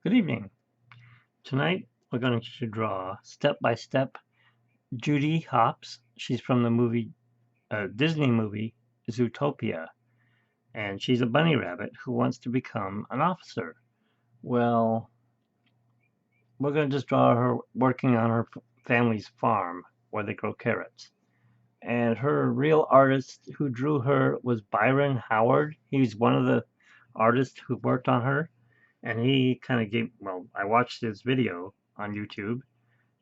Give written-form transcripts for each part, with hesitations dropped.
Good evening. Tonight we're going to draw step by step Judy Hopps. She's from the Disney movie Zootopia, and she's a bunny rabbit who wants to become an officer. Well, we're going to just draw her working on her family's farm where they grow carrots. And her real artist who drew her was Byron Howard. He's one of the artists who worked on her, and he kind of I watched his video on YouTube.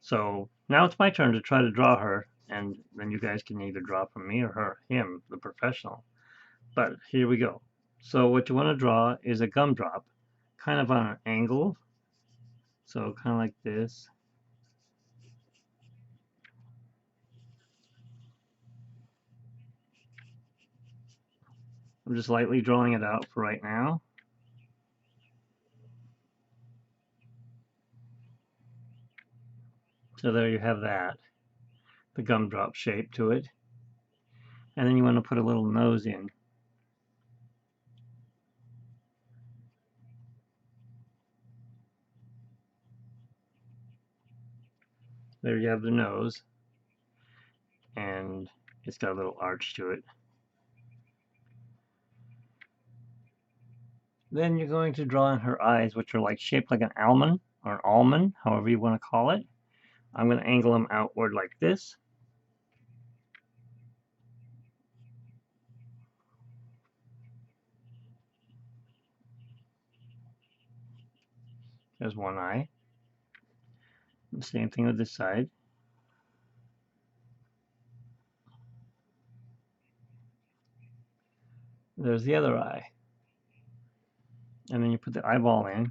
So now it's my turn to try to draw her, and then you guys can either draw from me or him, the professional. But here we go. So what you want to draw is a gumdrop, kind of on an angle. So kind of like this. I'm just lightly drawing it out for right now. So there you have that, the gumdrop shape to it. And then you want to put a little nose in. There you have the nose, and it's got a little arch to it. Then you're going to draw in her eyes, which are like shaped like an almond or an almond, however you want to call it. I'm going to angle them outward like this. There's one eye. The same thing with this side. There's the other eye. And then you put the eyeball in.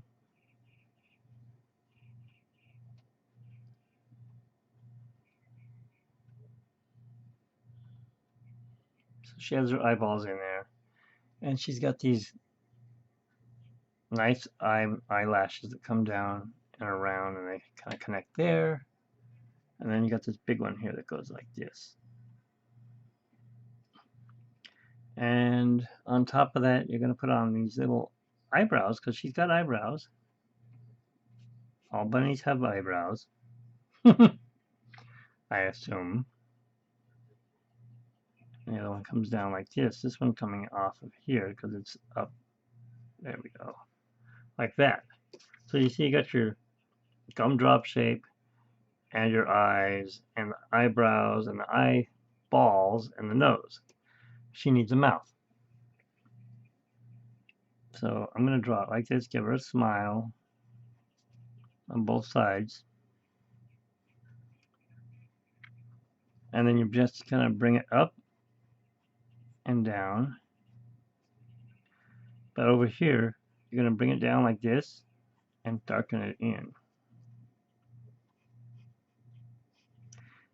So she has her eyeballs in there. And she's got these nice eyelashes that come down and around, and they kind of connect there. And then you got this big one here that goes like this. And on top of that, you're going to put on these little eyebrows, because she's got eyebrows. All bunnies have eyebrows, I assume. The other one comes down like this. This one coming off of here because it's up. There we go. Like that. So you see you got your gumdrop shape and your eyes and the eyebrows and the eyeballs and the nose. She needs a mouth. So I'm going to draw it like this. Give her a smile on both sides. And then you just kind of bring it up and down. But over here, you're going to bring it down like this and darken it in.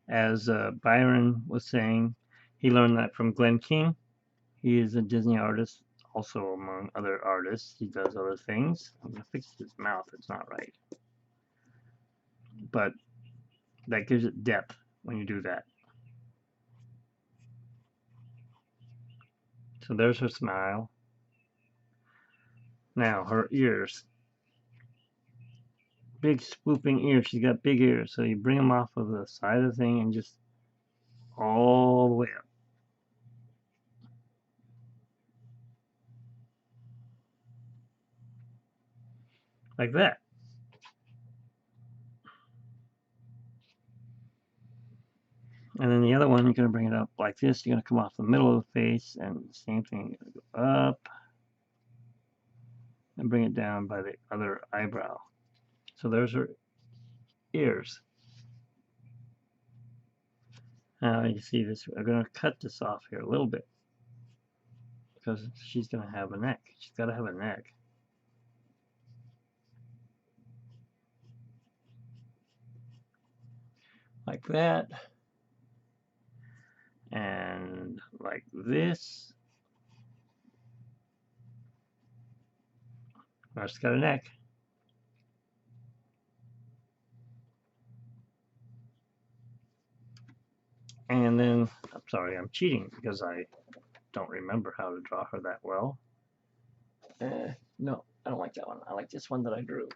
As Byron was saying, he learned that from Glenn King. He is a Disney artist, also among other artists. He does other things. I'm going to fix his mouth. It's not right. But that gives it depth when you do that. So there's her smile. Now, her ears. Big swooping ears. She's got big ears. So you bring them off of the side of the thing and just all the way up. Like that. And then the other one, you're going to bring it up like this. You're going to come off the middle of the face, and same thing. You're going to go up and bring it down by the other eyebrow. So there's her ears. Now you see this. I'm going to cut this off here a little bit because she's going to have a neck. She's got to have a neck. Like that. And like this. Now she's got a neck. And then, I'm sorry, I'm cheating because I don't remember how to draw her that well. No, I don't like that one. I like this one that I drew.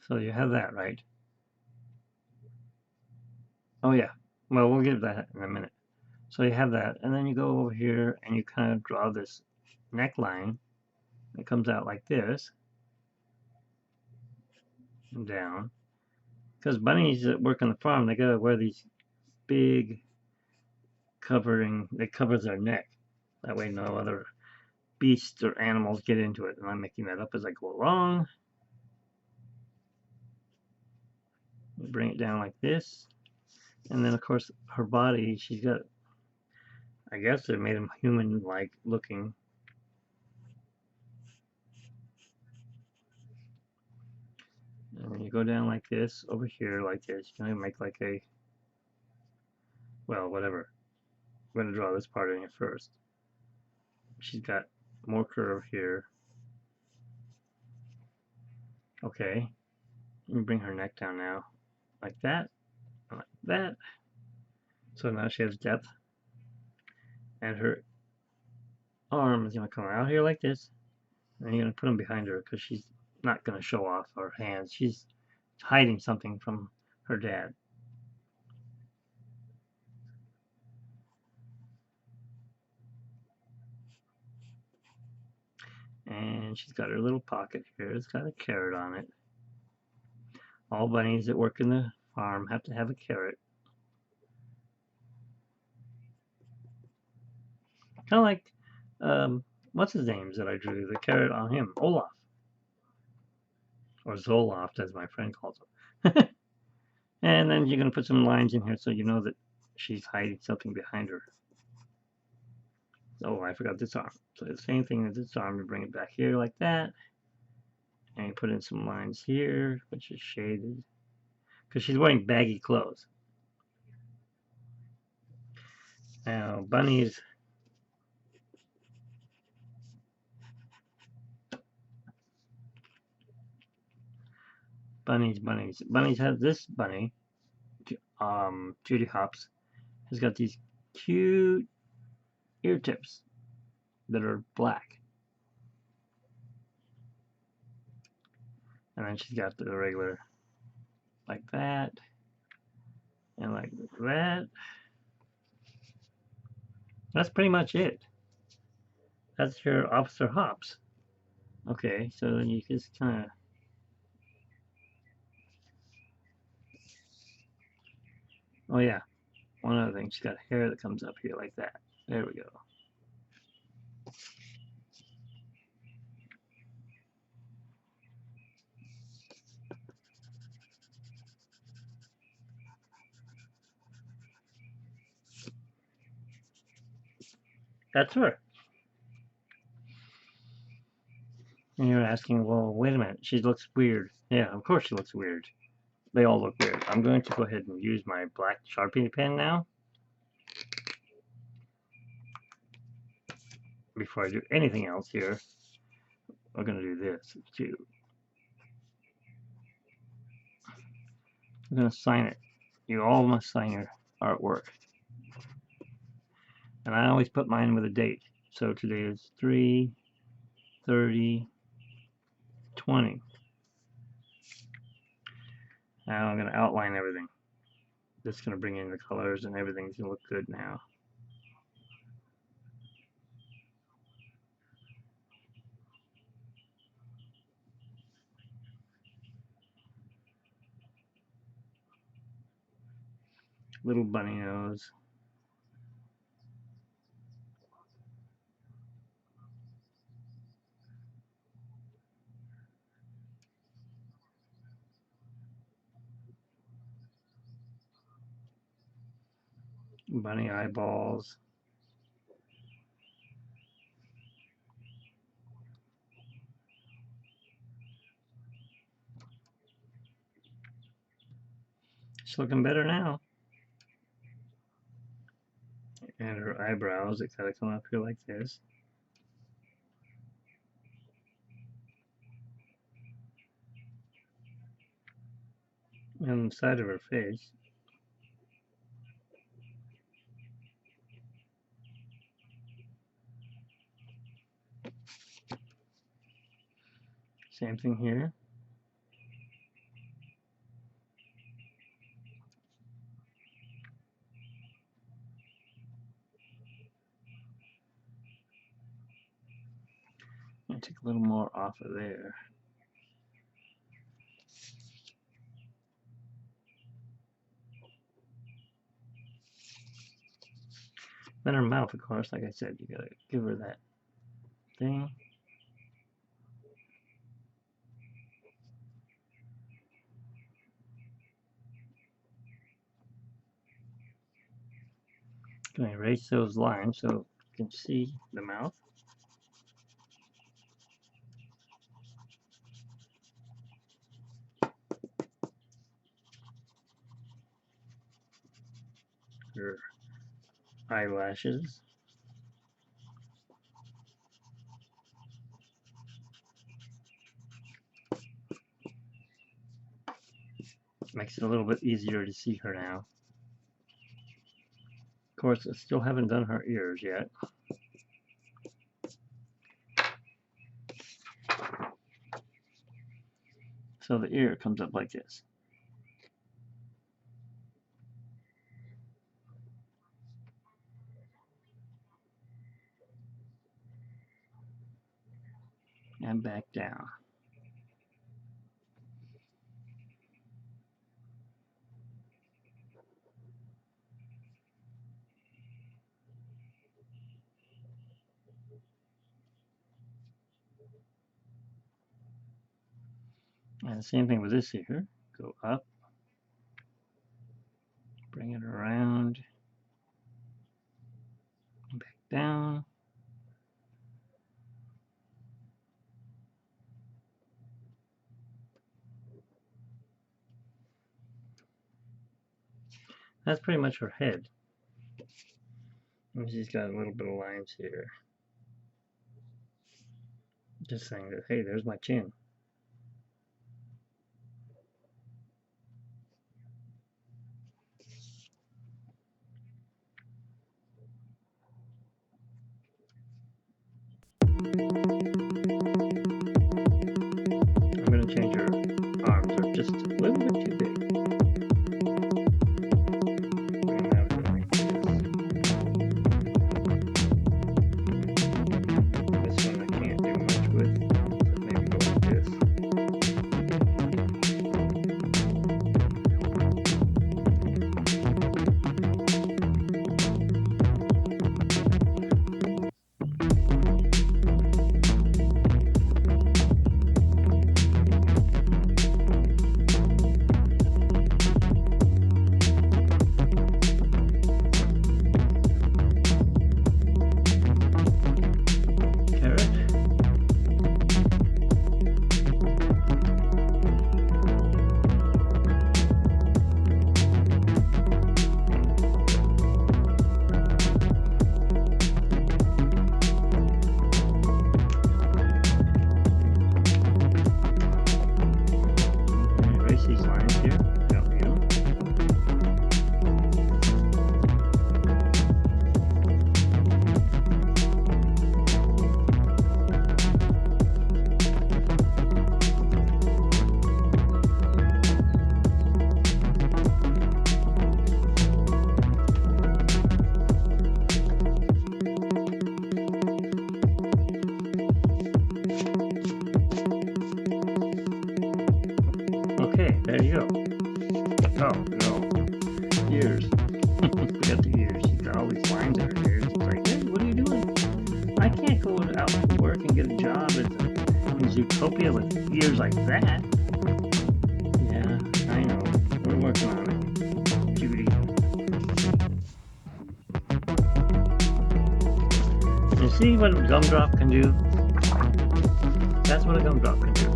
So you have that, right? Oh yeah. Well, we'll get to that in a minute. So you have that, and then you go over here and you kind of draw this neckline. It comes out like this and down. Because bunnies that work on the farm, they gotta wear these big covering that covers their neck. That way no other beasts or animals get into it. And I'm making that up as I go along. Bring it down like this. And then of course her body, she's got, I guess they made him human-like looking. And when you go down like this, over here like this, you can make like a, well, whatever. I'm going to draw this part in here first. She's got more curve here. Okay. Let me bring her neck down now. Like that. Like that. So now she has depth. And her arm is going to come out here like this. And you're going to put them behind her because she's not going to show off her hands. She's hiding something from her dad. And she's got her little pocket here. It's got a carrot on it. All bunnies that work in the farm have to have a carrot. Kind of like, what's his name that I drew? The carrot on him, Olaf. Or Zoloft, as my friend calls him. And then you're going to put some lines in here so you know that she's hiding something behind her. Oh, I forgot this arm. So the same thing as this arm, you bring it back here like that. And you put in some lines here, which is shaded. Because she's wearing baggy clothes. Now, bunnies. Bunnies have this bunny, Judy Hopps, has got these cute ear tips that are black. And then she's got the regular like that and like that. That's pretty much it. That's your Officer Hopps. Okay, so then you just kind of, oh yeah, one other thing, she's got hair that comes up here like that. There we go. That's her. And you're asking, well, wait a minute, she looks weird. Yeah, of course she looks weird. They all look weird. I'm going to go ahead and use my black Sharpie pen now. Before I do anything else here, we're going to do this too. I'm going to sign it. You all must sign your artwork. And I always put mine with a date. So today is 3/30/20. Now I'm going to outline everything. Just going to bring in the colors and everything's going to look good now. Little bunny nose. Bunny eyeballs. She's looking better now. And her eyebrows, that kind of come up here like this. And the side of her face. Same thing here. gonna take a little more off of there. Then her mouth, of course, like I said, you gotta give her that thing. Gonna erase those lines so you can see the mouth. Her eyelashes. Makes it a little bit easier to see her now. Of course, I still haven't done her ears yet. So the ear comes up like this. And back down. And the same thing with this ear. Go up, bring it around, back down. That's pretty much her head. And she's got a little bit of lines here. Just saying that, hey, there's my chin. I'm going to change her arms. They're just a little bit too big. Bring that up like this. This one I can't do much with. But maybe go like this. These lines here, don't you? Okay, there you go. Oh, no. Ears. Forgot the ears. She's got all these lines in her ears. It's like, hey, what are you doing? I can't go out to work and get a job in Zootopia with ears like that. Yeah, I know. We're working on it, Judy. You see what a gumdrop can do? That's what a gumdrop can do.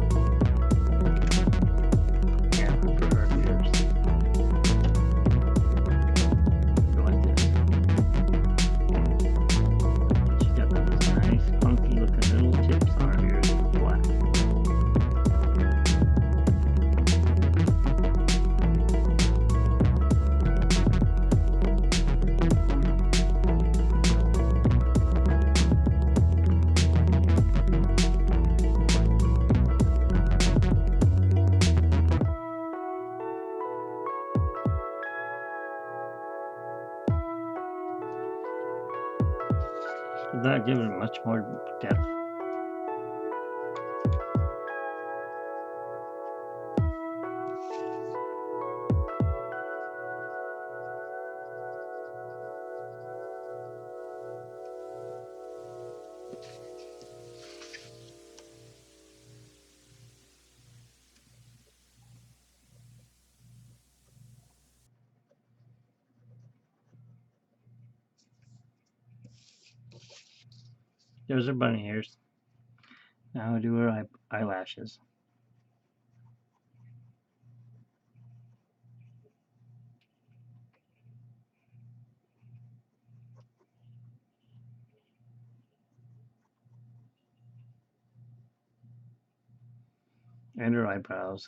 That gives it much more depth. There's her bunny ears. Now we'll do her eyelashes. And her eyebrows.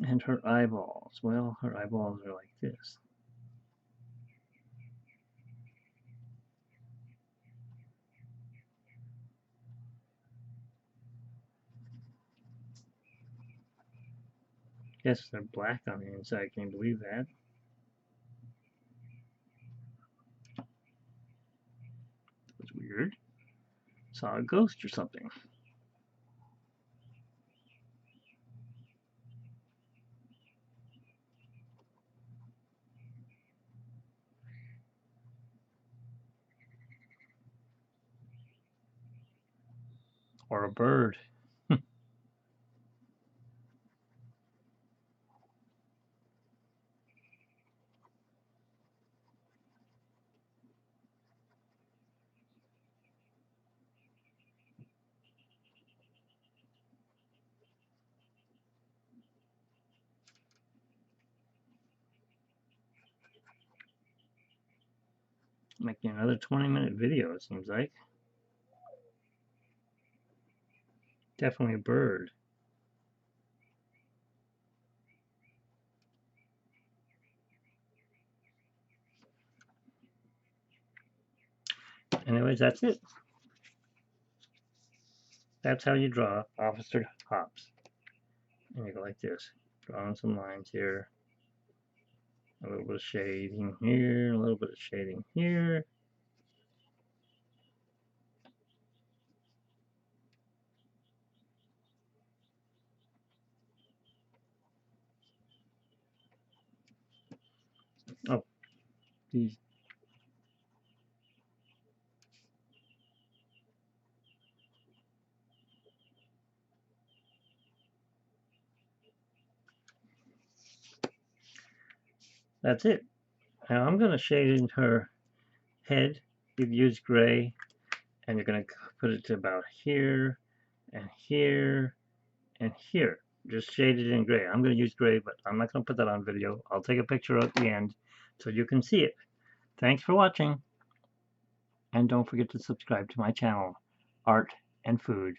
And her eyeballs. Well, her eyeballs are like this. Yes, they're black on the inside. Can you believe that? That's weird. Saw a ghost or something. Or a bird. Making another 20-minute video, it seems like. Definitely a bird. Anyways, that's it. That's how you draw Officer Hops. And you go like this. Drawing some lines here. A little bit of shading here. A little bit of shading here. Oh, these. That's it. Now I'm going to shade in her head. You've used gray, and you're going to put it to about here, and here, and here. Just shade it in gray. I'm going to use gray, but I'm not going to put that on video. I'll take a picture at the end so you can see it. Thanks for watching, and don't forget to subscribe to my channel, Art and Food.